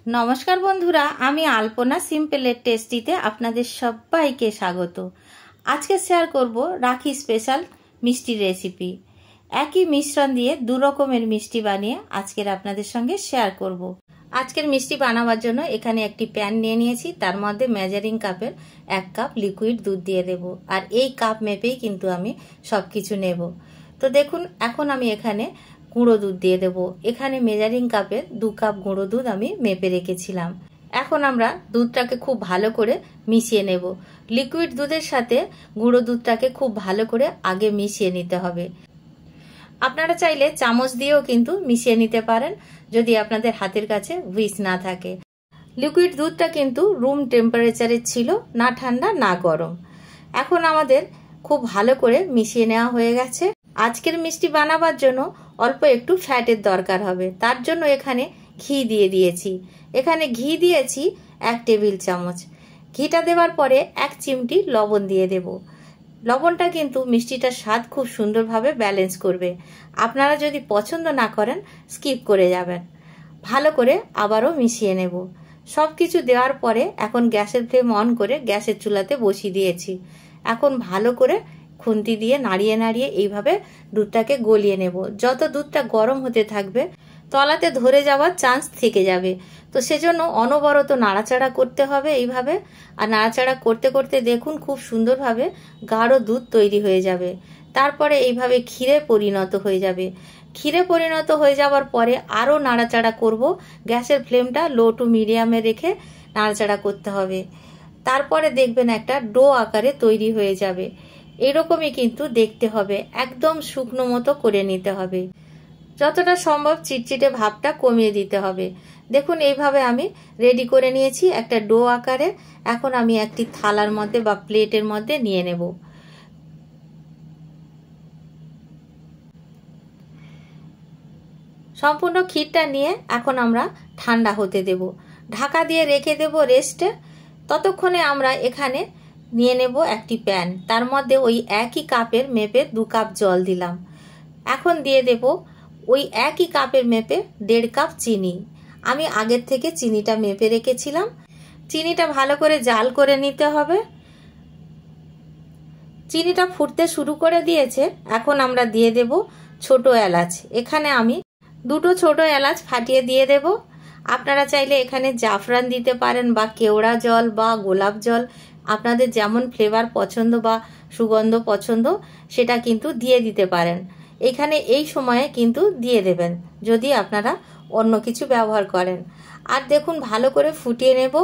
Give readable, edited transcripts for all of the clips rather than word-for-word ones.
নমস্কার বন্ধুরা, আমি আলপনা সিম্পলের টেস্টিতে আপনাদের সবাইকে স্বাগত। আজকে শেয়ার করব রাখি স্পেশাল মিষ্টির রেসিপি। একই মিশ্রণ দিয়ে দু রকমের মিষ্টি বানিয়ে আজকের আপনাদের সঙ্গে শেয়ার করব। আজকের মিষ্টি বানাবার জন্য এখানে একটি প্যান নিয়ে নিয়েছি, তার মধ্যে মেজারিং কাপের 1 কাপ লিকুইড দুধ দিয়ে দেব। আর এই কাপ মেপেই কিন্তু আমি সব কিছু নেব। তো দেখুন, এখন আমি এখানে গুঁড়ো দুধ দিয়ে দেব। এখানে মেজারিং কাপের 2 কাপ গুঁড়ো দুধ আমি মেপে রেখেছিলাম। এখন আমরা দুধটাকে খুব ভালো করে মিশিয়ে নেব। লিকুইড দুধের সাথে গুঁড়ো দুধটাকে খুব ভালো করে আগে মিশিয়ে নিতে হবে। আপনারা চাইলে চামচ দিয়েও কিন্তু মিশিয়ে নিতে পারেন, যদি আপনাদের হাতের কাছে হুইস্ক না থাকে। লিকুইড দুধটা কিন্তু রুম টেম্পারেচারে ছিল, না ঠান্ডা না গরম। এখন আমাদের খুব ভালো করে মিশিয়ে নেওয়া হয়ে গেছে। আজকের মিষ্টি বানাবার জন্য অল্প একটু ফ্যাটের দরকার হবে, তার জন্য এখানে ঘি দিয়ে দিয়েছি। এখানে ঘি দিয়েছি 1 টেবিল চামচ। ঘিটা দেওয়ার পরে 1 চিমটি লবণ দিয়ে দেব। লবণটা কিন্তু মিষ্টিটার স্বাদ খুব সুন্দরভাবে ব্যালেন্স করবে। আপনারা যদি পছন্দ না করেন স্কিপ করে যাবেন। ভালো করে আবারও মিশিয়ে নেব। সব কিছু দেওয়ার পরে এখন গ্যাসের ফ্লেম অন করে গ্যাসের চুলাতে বসিয়ে দিয়েছি। এখন ভালো করে খুন্তি দিয়ে নাড়িয়ে নাড়িয়ে এইভাবে দুধটাকে গলিয়ে নেব। যত দুধটা গরম হতে থাকবে তলাতে ধরে যাওয়ার চান্স থেকে যাবে, তো সেজন্য অনবরত নাড়াচাড়া করতে হবে এইভাবে। আর নাড়াচাড়া করতে করতে দেখুন খুব সুন্দরভাবে গাঢ় দুধ তৈরি হয়ে যাবে। তারপরে এইভাবে ক্ষীরে পরিণত হয়ে যাবে। ক্ষীরে পরিণত হয়ে যাওয়ার পরে আরও নাড়াচাড়া করব। গ্যাসের ফ্লেমটা লো টু মিডিয়ামে রেখে নাড়াচাড়া করতে হবে। তারপরে দেখবেন একটা ডো আকারে তৈরি হয়ে যাবে। এরকমই কিন্তু দেখতে হবে, একদম শুকনো মতো করে নিতে হবে। যতটা সম্ভব চিটচিটে ভাবটা কমিয়ে দিতে হবে। দেখুন এইভাবে আমি রেডি করে নিয়েছি একটা ডো আকারে। এখন আমি একটি থালার মধ্যে বা প্লেটের মধ্যে নিয়ে নেব। সম্পূর্ণ ক্ষীরটা নিয়ে এখন আমরা ঠান্ডা হতে দেব। ঢাকা দিয়ে রেখে দেব রেস্টে। ততক্ষণে আমরা এখানে নিয়ে নেব একটি প্যান, তার মধ্যে ওই একই কাপের মেপে 2 কাপ জল দিলাম। এখন দিয়ে দেব ওই একই কাপের মেপে 1.5 কাপ চিনি। আমি আগের থেকে চিনিটা মেপে রেখেছিলাম। চিনিটা ভালো করে জাল করে নিতে হবে। চিনিটা ফুটতে শুরু করে দিয়েছে। এখন আমরা দিয়ে দেব ছোট এলাচ। এখানে আমি 2টো ছোট এলাচ ফাটিয়ে দিয়ে দেব। আপনারা চাইলে এখানে জাফরান দিতে পারেন বা কেওড়া জল বা গোলাপ জল, আপনাদের যেমন ফ্লেভার পছন্দ বা সুগন্ধ পছন্দ সেটা কিন্তু দিয়ে দিতে পারেন। এখানে এই সময়ে কিন্তু দিয়ে দেবেন যদি আপনারা অন্য কিছু ব্যবহার করেন। আর দেখুন ভালো করে ফুটিয়ে নেব।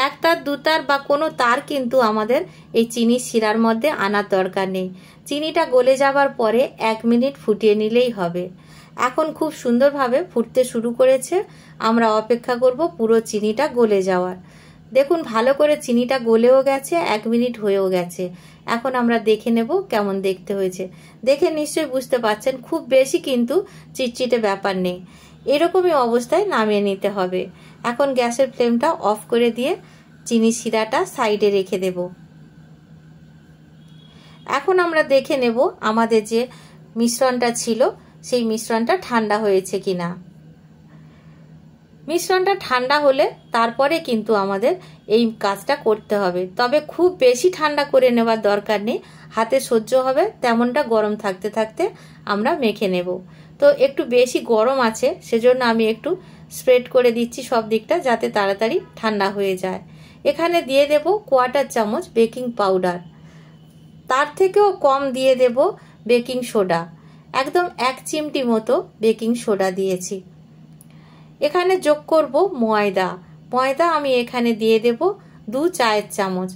1 তার 2 তার বা কোনো তার কিন্তু আমাদের এই চিনির শিরার মধ্যে আনার দরকার নেই। চিনিটা গলে যাবার পরে 1 মিনিট ফুটিয়ে নিলেই হবে। এখন খুব সুন্দরভাবে ফুটতে শুরু করেছে। আমরা অপেক্ষা করব পুরো চিনিটা গলে যাওয়ার। দেখুন ভালো করে চিনিটা গলেও গেছে, 1 মিনিট হয়েও গেছে। এখন আমরা দেখে নেব কেমন দেখতে হয়েছে। দেখে নিশ্চয়ই বুঝতে পারছেন খুব বেশি কিন্তু চিটচিটে ব্যাপার নেই। এরকমই অবস্থায় নামিয়ে নিতে হবে। এখন গ্যাসের ফ্লেমটা অফ করে দিয়ে চিনি শিরাটা সাইডে রেখে দেব। এখন আমরা দেখে নেব আমাদের যে মিশ্রণটা ছিল সেই মিশ্রণটা ঠান্ডা হয়েছে কিনা। মিশ্রণটা ঠান্ডা হলে তারপরে কিন্তু আমাদের এই কাজটা করতে হবে। তবে খুব বেশি ঠান্ডা করে নেওয়ার দরকার নেই, হাতে সহ্য হবে তেমনটা গরম থাকতে থাকতে আমরা মেখে নেব। তো একটু বেশি গরম আছে, সেজন্য আমি একটু স্প্রেড করে দিচ্ছি সব দিকটা যাতে তাড়াতাড়ি ঠান্ডা হয়ে যায়। এখানে দিয়ে দেব 1/4 চামচ বেকিং পাউডার। তার থেকেও কম দিয়ে দেব বেকিং সোডা। একদম 1 চিমটি মতো বেকিং সোডা দিয়েছি। এখানে যোগ করব ময়দা। ময়দা আমি এখানে দিয়ে দেব 2 চায়ের চামচ।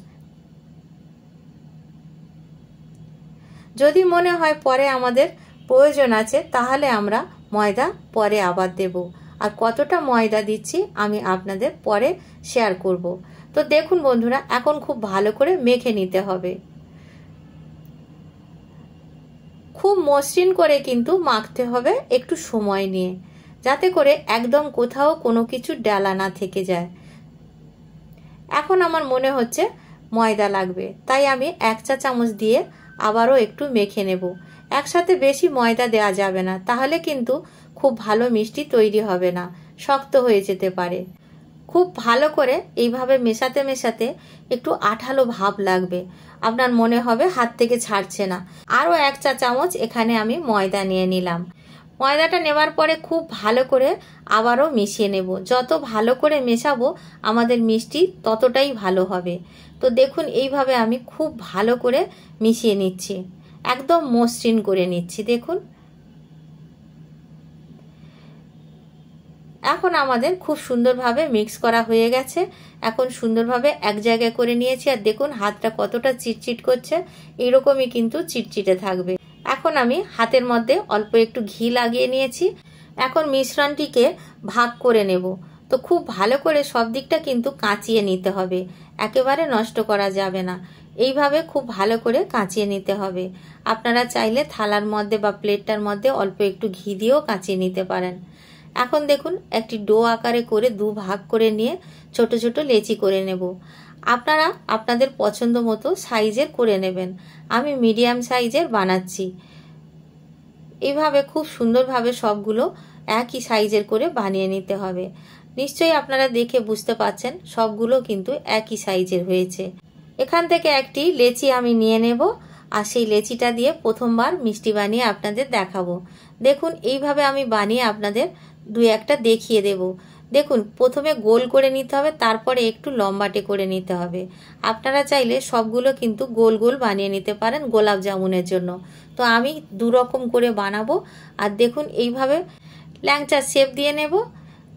যদি মনে হয় পরে আমাদের প্রয়োজন আছে তাহলে আমরা ময়দা পরে আবার দেব। আর কতটা ময়দা দিচ্ছি আমি আপনাদের পরে শেয়ার করব। তো দেখুন বন্ধুরা, এখন খুব ভালো করে মেখে নিতে হবে। খুব মসৃণ করে কিন্তু মাখতে হবে, একটু সময় নিয়ে, যাতে করে একদম কোথাও কোনো কিছু ডালা না থেকে যায়। এখন আমার মনে হচ্ছে ময়দা লাগবে, তাই আমি 1 চা চামচ দিয়ে আবারও একটু মেখে নেব। একসাথে বেশি ময়দা দেওয়া যাবে না, তাহলে কিন্তু খুব ভালো মিষ্টি তৈরি হবে না, শক্ত হয়ে যেতে পারে। খুব ভালো করে এইভাবে মেশাতে মেশাতে একটু আঠালো ভাব লাগবে, আপনার মনে হবে হাত থেকে ছাড়ছে না। আরও 1 চা চামচ এখানে আমি ময়দা নিয়ে নিলাম। ময়দাটা নেওয়ার পরে খুব ভালো করে আবারও মিশিয়ে নেব। যত ভালো করে মেশাবো আমাদের মিষ্টি ততটাই ভালো হবে। তো দেখুন এইভাবে আমি খুব ভালো করে মিশিয়ে নিচ্ছি, একদম মসৃণ করে নিচ্ছি। দেখুন এখন আমাদের খুব সুন্দরভাবে মিক্স করা হয়ে গেছে। এখন সুন্দরভাবে এক জায়গায় করে নিয়েছি, আর দেখুন হাতটা কতটা চিটচিট করছে, এইরকমই কিন্তু চিটচিটে থাকবে। এখন আমি হাতের মধ্যে অল্প একটু ঘি লাগিয়ে নিয়েছি। এখন মিশ্রণটিকে ভাগ করে নেব। তো খুব ভালো করে সব দিকটা কিন্তু কাঁচিয়ে নিতে হবে, একেবারে নষ্ট করা যাবে না। এইভাবে খুব ভালো করে কাঁচিয়ে নিতে হবে। আপনারা চাইলে থালার মধ্যে বা প্লেটটার মধ্যে অল্প একটু ঘি দিয়েও কাঁচিয়ে নিতে পারেন। এখন দেখুন একটি ডো আকারে করে 2 ভাগ করে নিয়ে ছোট ছোট লেচি করে নেব। আপনারা আপনাদের পছন্দ মতো সাইজের করে নেবেন। আমি মিডিয়াম সাইজের বানাচ্ছি। এইভাবে খুব সুন্দরভাবে সবগুলো একই সাইজের করে বানিয়ে নিতে হবে। নিশ্চয়ই আপনারা দেখে বুঝতে পাচ্ছেন সবগুলো কিন্তু একই সাইজের হয়েছে। এখান থেকে একটি লেচি আমি নিয়ে নেব, আর সেই লেচিটা দিয়ে প্রথমবার মিষ্টি বানিয়ে আপনাদের দেখাবো। দেখুন এইভাবে আমি বানিয়ে আপনাদের 2-1টা দেখিয়ে দেব। দেখুন প্রথমে গোল করে নিতে হবে, তারপরে একটু লম্বাটে করে নিতে হবে। আপনারা চাইলে সবগুলো কিন্তু গোল গোল বানিয়ে নিতে পারেন গোলাপ জামুনের জন্য। তো আমি 2 রকম করে বানাবো। আর দেখুন এইভাবে ল্যাংচার শেপ দিয়ে নেব।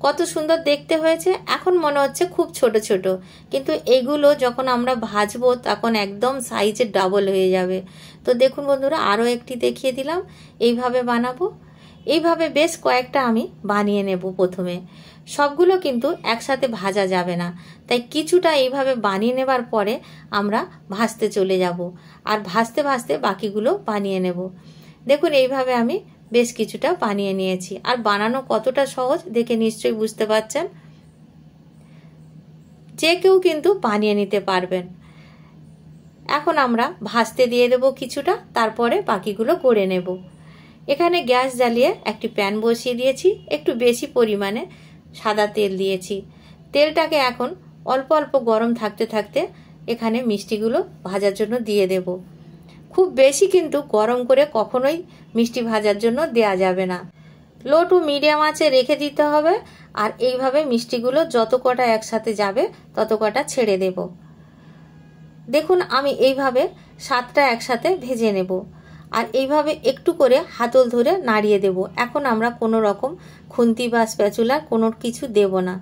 কত সুন্দর দেখতে হয়েছে। এখন মনে হচ্ছে খুব ছোট ছোট, কিন্তু এগুলো যখন আমরা ভাজবো তখন একদম সাইজের ডাবল হয়ে যাবে। তো দেখুন বন্ধুরা আরও একটি দেখিয়ে দিলাম। এইভাবে বানাবো। এইভাবে বেশ কয়েকটা আমি বানিয়ে নেব। প্রথমে সবগুলো কিন্তু একসাথে ভাজা যাবে না, তাই কিছুটা এইভাবে বানিয়ে নেবার পরে আমরা ভাজতে চলে যাব, আর ভাজতে ভাজতে বাকিগুলো বানিয়ে নেব। দেখুন এইভাবে আমি বেশ কিছুটা বানিয়ে নিয়েছি। আর বানানো কতটা সহজ দেখে নিশ্চয়ই বুঝতে পারছেন। যে কেউ কিন্তু বানিয়ে নিতে পারবেন। এখন আমরা ভাজতে দিয়ে দেব কিছুটা, তারপরে বাকিগুলো করে নেব। এখানে গ্যাস জ্বালিয়ে একটি প্যান বসিয়ে দিয়েছি, একটু বেশি পরিমাণে সাদা তেল দিয়েছি। তেলটাকে এখন অল্প অল্প গরম থাকতে থাকতে এখানে মিষ্টিগুলো ভাজার জন্য দিয়ে দেব। খুব বেশি কিন্তু গরম করে কখনোই মিষ্টি ভাজার জন্য দেয়া যাবে না, লো টু মিডিয়াম আঁচে রেখে দিতে হবে। আর এইভাবে মিষ্টিগুলো যত কটা একসাথে যাবে তত কটা ছেড়ে দেব। দেখুন আমি এইভাবে 7টা একসাথে ভেজে নেব, আর এইভাবে একটু করে হাতল ধরে নাড়িয়ে দেব। এখন আমরা কোনো রকম খুন্তি বা স্প্যাচুলা কোনো কিছু দেব না।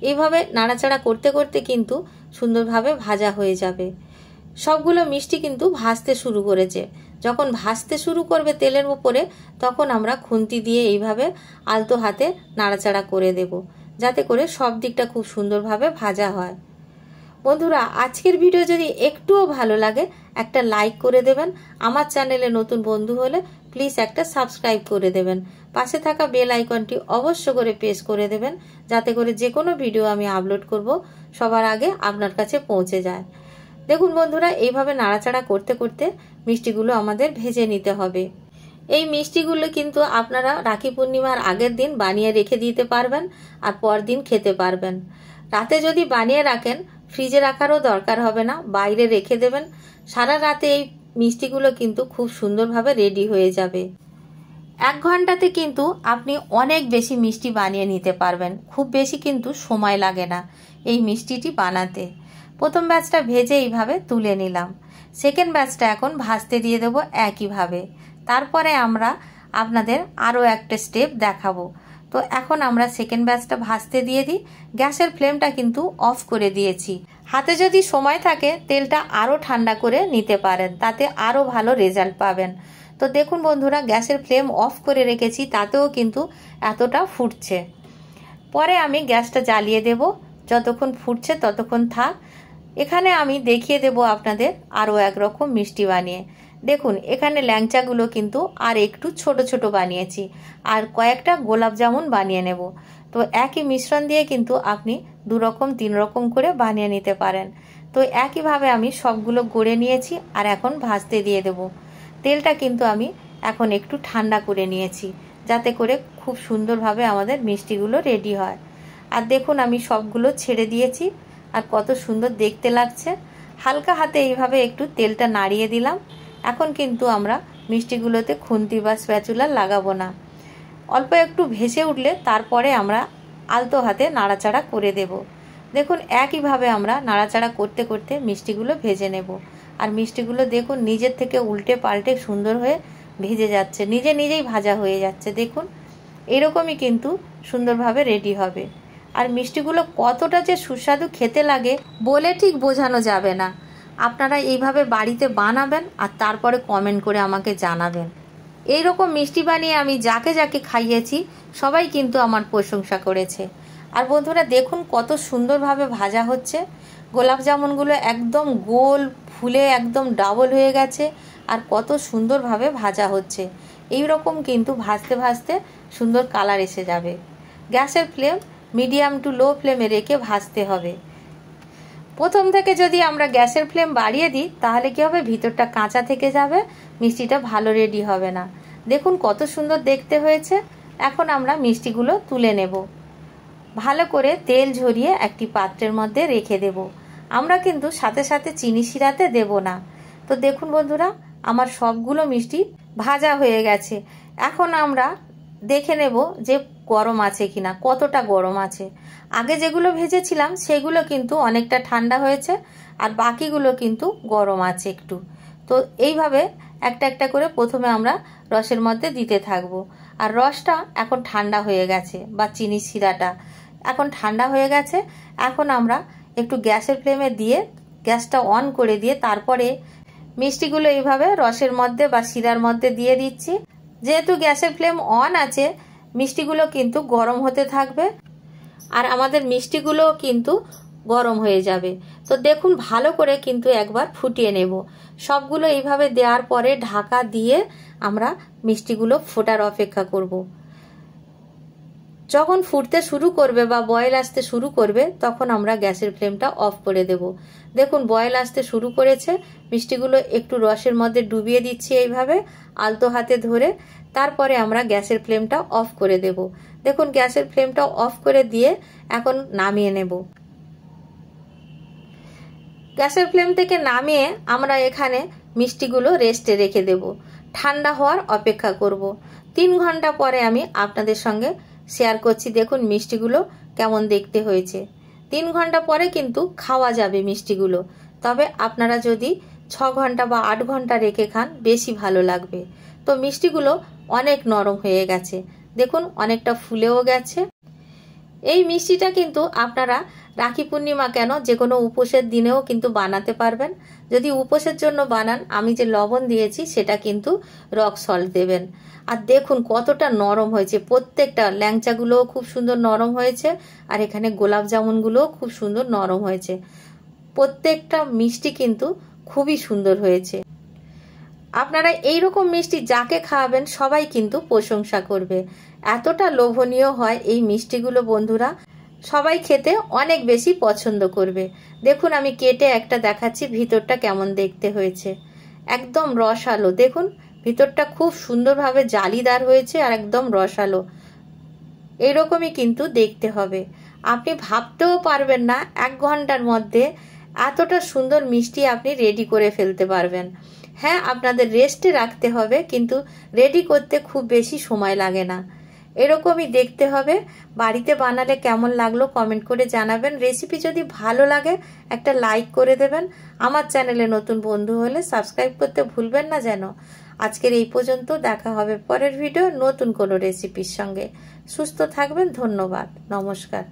এইভাবে নাড়াচাড়া করতে করতে কিন্তু সুন্দরভাবে ভাজা হয়ে যাবে। সবগুলো মিষ্টি কিন্তু ভাজতে শুরু করেছে। যখন ভাজতে শুরু করবে তেলের উপরে, তখন আমরা খুন্তি দিয়ে এইভাবে আলতো হাতে নাড়াচাড়া করে দেব, যাতে করে সব দিকটা খুব সুন্দরভাবে ভাজা হয়। বন্ধুরা আজকের ভিডিও যদি একটুও ভালো লাগে একটা লাইক করে দেবেন। আমার চ্যানেলে নতুন বন্ধু হলে প্লিজ একটা সাবস্ক্রাইব করে দেবেন। পাশে থাকা বেল আইকনটি অবশ্য করে প্রেস করে দেবেন, যাতে করে যে কোনো ভিডিও আমি আপলোড করব সবার আগে আপনার কাছে পৌঁছে যায়। দেখুন বন্ধুরা এইভাবে নাড়াচাড়া করতে করতে মিষ্টিগুলো আমাদের ভেজে নিতে হবে। এই মিষ্টিগুলো কিন্তু আপনারা রাখি পূর্ণিমার আগের দিন বানিয়ে রেখে দিতে পারবেন, আর পরদিন খেতে পারবেন। রাতে যদি বানিয়ে রাখেন ফ্রিজে রাখারও দরকার হবে না, বাইরে রেখে দেবেন। সারা রাতে এই মিষ্টিগুলো কিন্তু খুব সুন্দরভাবে রেডি হয়ে যাবে। 1 ঘন্টাতে কিন্তু আপনি অনেক বেশি মিষ্টি বানিয়ে নিতে পারবেন। খুব বেশি কিন্তু সময় লাগে না এই মিষ্টিটি বানাতে। প্রথম ব্যাচটা ভেজে এইভাবে তুলে নিলাম। সেকেন্ড ব্যাচটা এখন ভাজতে দিয়ে দেবো একইভাবে। তারপরে আমরা আপনাদের আরও একটা স্টেপ দেখাবো। তো এখন আমরা সেকেন্ড ব্যাচটা ভাজতে দিয়ে দিই। গ্যাসের ফ্লেমটা কিন্তু অফ করে দিয়েছি। হাতে যদি সময় থাকে তেলটা আরও ঠান্ডা করে নিতে পারেন, তাতে আরও ভালো রেজাল্ট পাবেন। তো দেখুন বন্ধুরা গ্যাসের ফ্লেম অফ করে রেখেছি, তাতেও কিন্তু এতটা ফুটছে। পরে আমি গ্যাসটা জ্বালিয়ে দেব, যতক্ষণ ফুটছে ততক্ষণ থাক। এখানে আমি দেখিয়ে দেব আপনাদের আরও একরকম মিষ্টি বানিয়ে। দেখুন এখানে ল্যাংচাগুলো কিন্তু আর একটু ছোট ছোট বানিয়েছি, আর কয়েকটা গোলাপ জামুন বানিয়ে নেব। তো একই মিশ্রণ দিয়ে কিন্তু আপনি 2 রকম 3 রকম করে বানিয়ে নিতে পারেন। তো একইভাবে আমি সবগুলো গড়ে নিয়েছি, আর এখন ভাজতে দিয়ে দেব। তেলটা কিন্তু আমি এখন একটু ঠান্ডা করে নিয়েছি, যাতে করে খুব সুন্দরভাবে আমাদের মিষ্টিগুলো রেডি হয়। আর দেখুন আমি সবগুলো ছেড়ে দিয়েছি আর কত সুন্দর দেখতে লাগছে। হালকা হাতে এইভাবে একটু তেলটা নাড়িয়ে দিলাম। এখন কিন্তু আমরা মিষ্টিগুলোতে খুন্তি বা স্প্যাচুলা লাগাবো না। অল্প একটু ভেসে উঠলে তারপরে আমরা আলতো হাতে নাড়াচাড়া করে দেব। দেখুন একইভাবে আমরা নাড়াচাড়া করতে করতে মিষ্টিগুলো ভেজে নেব। আর মিষ্টিগুলো দেখুন নিজের থেকে উল্টে পাল্টে সুন্দর হয়ে ভেজে যাচ্ছে, নিজে নিজেই ভাজা হয়ে যাচ্ছে। দেখুন এরকমই কিন্তু সুন্দরভাবে রেডি হবে। আর মিষ্টিগুলো কতটা যে সুস্বাদু খেতে লাগে বলে ঠিক বোঝানো যাবে না। আপনারা এইভাবে বাড়িতে বানাবেন আর তারপরে কমেন্ট করে আমাকে জানাবেন। এইরকম মিষ্টি বানিয়ে আমি যাকে যাকে খাইয়েছি সবাই কিন্তু আমার প্রশংসা করেছে। আর বন্ধুরা দেখুন কত সুন্দরভাবে ভাজা হচ্ছে। গোলাপ জামুনগুলো একদম গোল ফুলে একদম ডাবল হয়ে গেছে আর কত সুন্দরভাবে ভাজা হচ্ছে। এই রকম কিন্তু ভাজতে ভাজতে সুন্দর কালার এসে যাবে। গ্যাসের ফ্লেম মিডিয়াম টু লো ফ্লেমে রেখে ভাজতে হবে। প্রথম থেকে যদি আমরা গ্যাসের ফ্লেম বাড়িয়ে দিই তাহলে কি হবে, ভিতরটা কাঁচা থেকে যাবে, মিষ্টিটা ভালো রেডি হবে না। দেখুন কত সুন্দর দেখতে হয়েছে। এখন আমরা মিষ্টিগুলো তুলে নেব। ভালো করে তেল ঝরিয়ে একটি পাত্রের মধ্যে রেখে দেব। আমরা কিন্তু সাথে সাথে চিনি শিরাতে দেব না। তো দেখুন বন্ধুরা আমার সবগুলো মিষ্টি ভাজা হয়ে গেছে। এখন আমরা দেখে নেব যে গরম আছে কিনা, কতটা গরম আছে। আগে যেগুলো ভেজেছিলাম সেগুলো কিন্তু অনেকটা ঠান্ডা হয়েছে আর বাকিগুলো কিন্তু গরম আছে একটু। তো এইভাবে একটা একটা করে প্রথমে আমরা রসের মধ্যে দিতে থাকবো। আর রসটা এখন ঠান্ডা হয়ে গেছে বা চিনি শিরাটা এখন ঠান্ডা হয়ে গেছে। এখন আমরা একটু গ্যাসের ফ্লেমে দিয়ে গ্যাসটা অন করে দিয়ে তারপরে মিষ্টিগুলো এইভাবে রসের মধ্যে বা শিরার মধ্যে দিয়ে দিচ্ছি। যেহেতু গ্যাসের ফ্লেম অন আছে মিষ্টিগুলো কিন্তু গরম হতে থাকবে আর আমাদের মিষ্টিগুলো কিন্তু গরম হয়ে যাবে। তো দেখুন ভালো করে কিন্তু একবার ফুটিয়ে নেব। সবগুলো এইভাবে দেওয়ার পরে ঢাকা দিয়ে আমরা মিষ্টিগুলো ফোটার অপেক্ষা করব। যখন ফুটতে শুরু করবে বা বয়েল আসতে শুরু করবে তখন আমরা গ্যাসের ফ্লেমটা অফ করে দেব। দেখুন বয়েল আসতে শুরু করেছে, মিষ্টিগুলো একটু রসের মধ্যে ডুবিয়ে দিচ্ছি এইভাবে আলতো হাতে ধরে। তারপরে আমরা গ্যাসের ফ্লেমটা অফ করে দেব। দেখুন গ্যাসের ফ্লেমটা অফ করে দিয়ে এখন নামিয়ে নেব। গ্যাসের ফ্লেম থেকে নামিয়ে আমরা এখানে মিষ্টিগুলো রেস্টে রেখে দেব। ঠান্ডা হওয়ার অপেক্ষা করব। 3 ঘন্টা পরে আমি আপনাদের সঙ্গে শেয়ার করছি দেখুন মিষ্টিগুলো কেমন দেখতে হয়েছে। 3 ঘন্টা পরে কিন্তু খাওয়া যাবে মিষ্টিগুলো। তবে আপনারা যদি 6 ঘন্টা বা 8 ঘন্টা রেখে খান বেশি ভালো লাগবে। তো মিষ্টিগুলো অনেক নরম হয়ে গেছে, দেখুন অনেকটা ফুলেও গেছে। এই মিষ্টিটা কিন্তু আপনারা রাখি পূর্ণিমা কেন যে কোনো উপোসের দিনেও কিন্তু বানাতে পারবেন। যদি উপোসের জন্য বানান আমি যে লবণ দিয়েছি সেটা কিন্তু রক সল্ট দেবেন। আর দেখুন কতটা নরম হয়েছে, প্রত্যেকটা ল্যাংচাগুলোও খুব সুন্দর নরম হয়েছে আর এখানে গোলাপ জামুনগুলোও খুব সুন্দর নরম হয়েছে। প্রত্যেকটা মিষ্টি কিন্তু খুবই সুন্দর হয়েছে। আপনারা এইরকম মিষ্টি যাকে খাওয়াবেন সবাই কিন্তু প্রশংসা করবে। এতটা লোভনীয় হয় এই মিষ্টিগুলো বন্ধুরা, সবাই খেতে অনেক বেশি পছন্দ করবে। দেখুন আমি কেটে একটা দেখাচ্ছি ভিতরটা কেমন দেখতে হয়েছে। একদম রসালো, দেখুন ভিতরটা খুব সুন্দরভাবে জালিদার হয়েছে আর একদম রসালো। এইরকমই কিন্তু দেখতে হবে। আপনি ভাবতেও পারবেন না 1 ঘন্টার মধ্যে এতটা সুন্দর মিষ্টি আপনি রেডি করে ফেলতে পারবেন। হ্যাঁ আপনাদের রেস্টে রাখতে হবে কিন্তু রেডি করতে খুব বেশি সময় লাগে না। এরকমই দেখতে হবে। বাড়িতে বানালে কেমন লাগলো কমেন্ট করে জানাবেন। রেসিপি যদি ভালো লাগে একটা লাইক করে দেবেন। আমার চ্যানেলে নতুন বন্ধু হলে সাবস্ক্রাইব করতে ভুলবেন না যেন। আজকের এই পর্যন্ত, দেখা হবে পরের ভিডিও নতুন কোনো রেসিপির সঙ্গে। সুস্থ থাকবেন, ধন্যবাদ, নমস্কার।